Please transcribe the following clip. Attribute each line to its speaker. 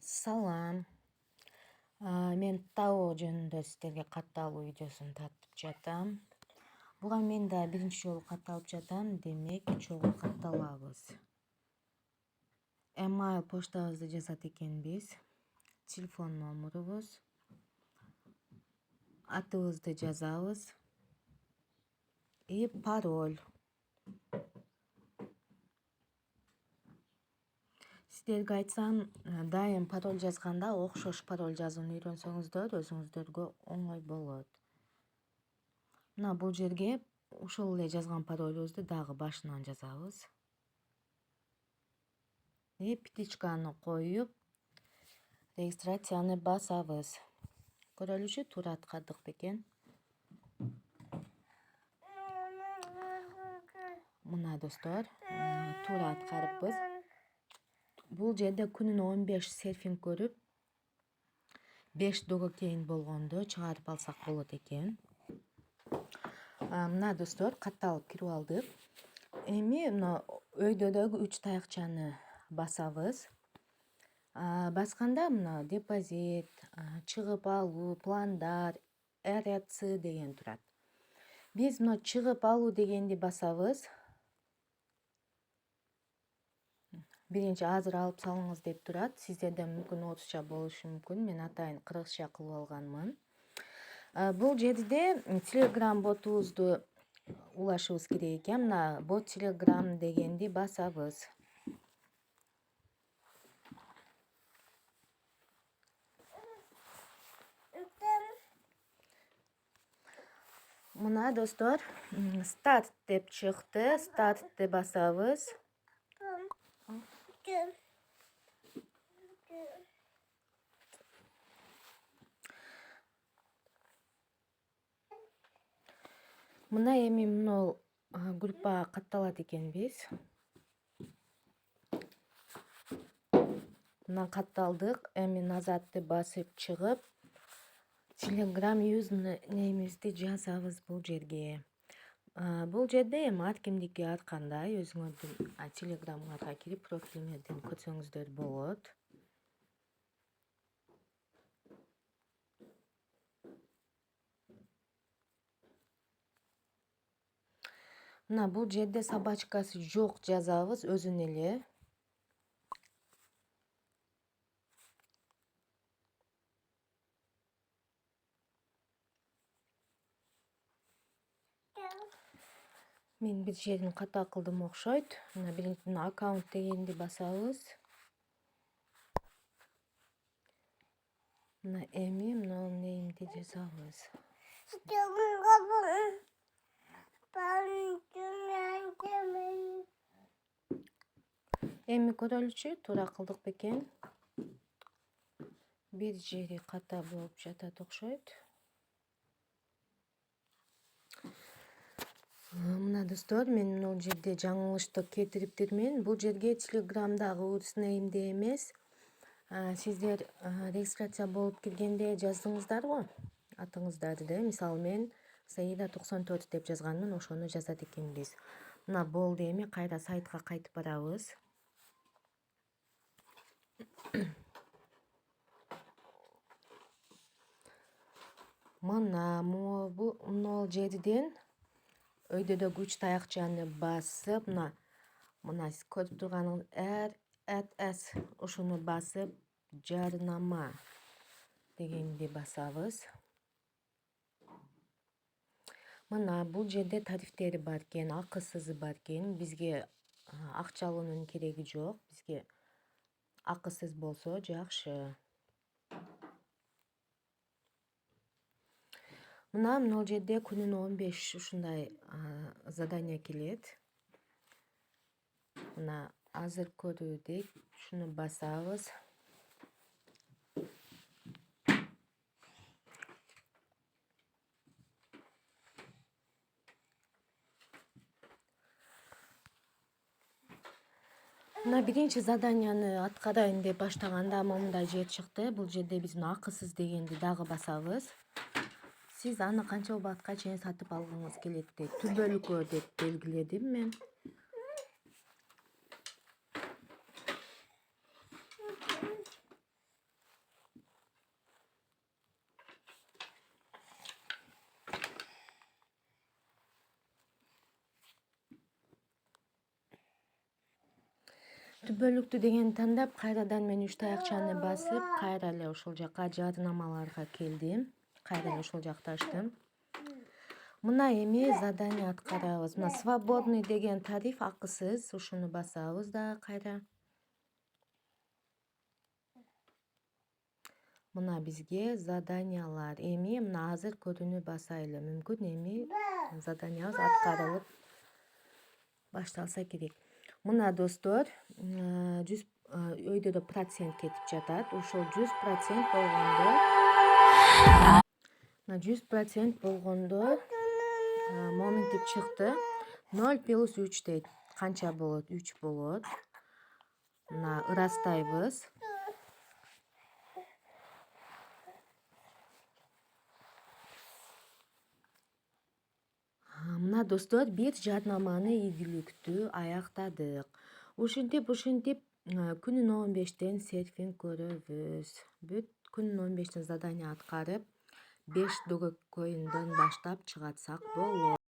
Speaker 1: Салам. Мен Тао жөнүндө сиздерге кат алуу видеосун тартып жатам. Буга мен да биринчи жолу кат алып жатам, демек чогуу катталабыз. Email поштабызды жазат экенбиз. Телефон номерубуз. Атыбызды жазабыз. И пароль. Сиздерге айтсам, дайым пароль жазганда окшош пароль жазууну үйрөнсөңүздөр өзүңүздөргө оңой болот. Мына бул жерге ушул эле жазган паролубузду дагы башынан жазабыз. И птичканы коюп, регистрацияны басабыз. Көрөлүчү туура аткардык бекен. Мына достор, туура аткарыппыз. Бул жерде күнүнө 15 серфинг көрүп, 5 дого кейин болгондо чыгарып алсак болот экен. Мына достор, катталып кирип алдык. Эми мына өйдөдөгү 3 таякчаны басабыз. Басканда мына депозит, чыгып алуу, пландар, РЦ деген турат. Биз мына чыгып алуу дегенди басабыз. Биринчи азыр алып салыңыз деп турат. Сиздерде мүмкүн орусча болушу мүмкүн. Мен атайын кыргызча кылып алганмын. Бул жерде Telegram ботубузду улашыбыз керек экен. Мына бот Telegram дегенди басабыз. Мына достор, старт деп чыкты. Стартты басабыз. Мына эми мына группага катталат экенбиз. Мына катталдык. Эми назадты басып чыгып, Telegram юзернеймибизди жазабыз бул жерге. Бул жерде эми ар кимдики ар кандай, өзүңөрдүн Telegramга кирип профилиңерден көрсөңүздөр болот. Мына бул жерде собачкасы жок жазабыз өзүн эле. Мен бир жерин ката кылдым окшойт. Мына биринчи аккаунт дегенди басабыз. Мына эми мына неймди жазабыз. Эми көрөлүчү туура кылдык бекен. Бир жери ката болуп жатат окшойт. Мына достор, мен бул жерде жаңылыштык кетириптирмин. Бул жерге Telegramдагы username эмес, сиздер регистрация болуп киргенде жаздыңыздарбы атыңыздарды. Мисалы мен Саида 94 деп жазганмын, ошону жазат экенбиз. Мына болду, эми кайра сайтка кайтып барабыз. Мына могул жерден өйдөдөгү 3 таякчаны басып, мына сиз көрүп турганыңыз RS ушуну басып, жарнама дегенди басабыз. Мына бул жерде тарифтери бар экен, акысызы бар экен. Бизге акчалуунун кереги жок. Бизге акысыз болсо жакшы. Мына бул жерде күнүнө 15 ушундай задание келет. Мына азыр көрүү дейт, шуну басабыз. Мына биринчи заданияны аткарайын деп баштаганда мындай жер чыкты. Бул жерде биз акысыз дегенди дагы басабыз. Сиз аны канча убакытка чейин сатып алгыңыз келет дейт. Түбөлүккө деп белгиледим мен. Бөлүктү дегенди тандап, кайрадан мен 3 таякчаны басып, кайра эле ошол жака жадынамаларга келдим. Кайра эле ошол жакта ачтым. Мына эми задание аткарабыз. Мына свободный деген тариф акысыз. Ушуну басабыз да кайра. Мына бизге заданиялар. Эми мына азыр көрүүнү басайлы. Мүмкүн эми заданиябыз аткарылып башталса керек. Мына достор, 100 өйдө да процент кетип жатат. Ошол 100% болгондо, мына 100% болгондо моментип чыкты. 0 плюс 3 дейт. Канча болот? 3 болот. Мына ырастайбыз. Мына достор, бир жаднаманы ийгиликтүү аяктадык. Ушинтип күнүнө 15тен серфинг көрөбүз. Бүт күнүнө 15тен задание аткарып, 5 дөгөкөйүндөн баштап чыгатсак болот.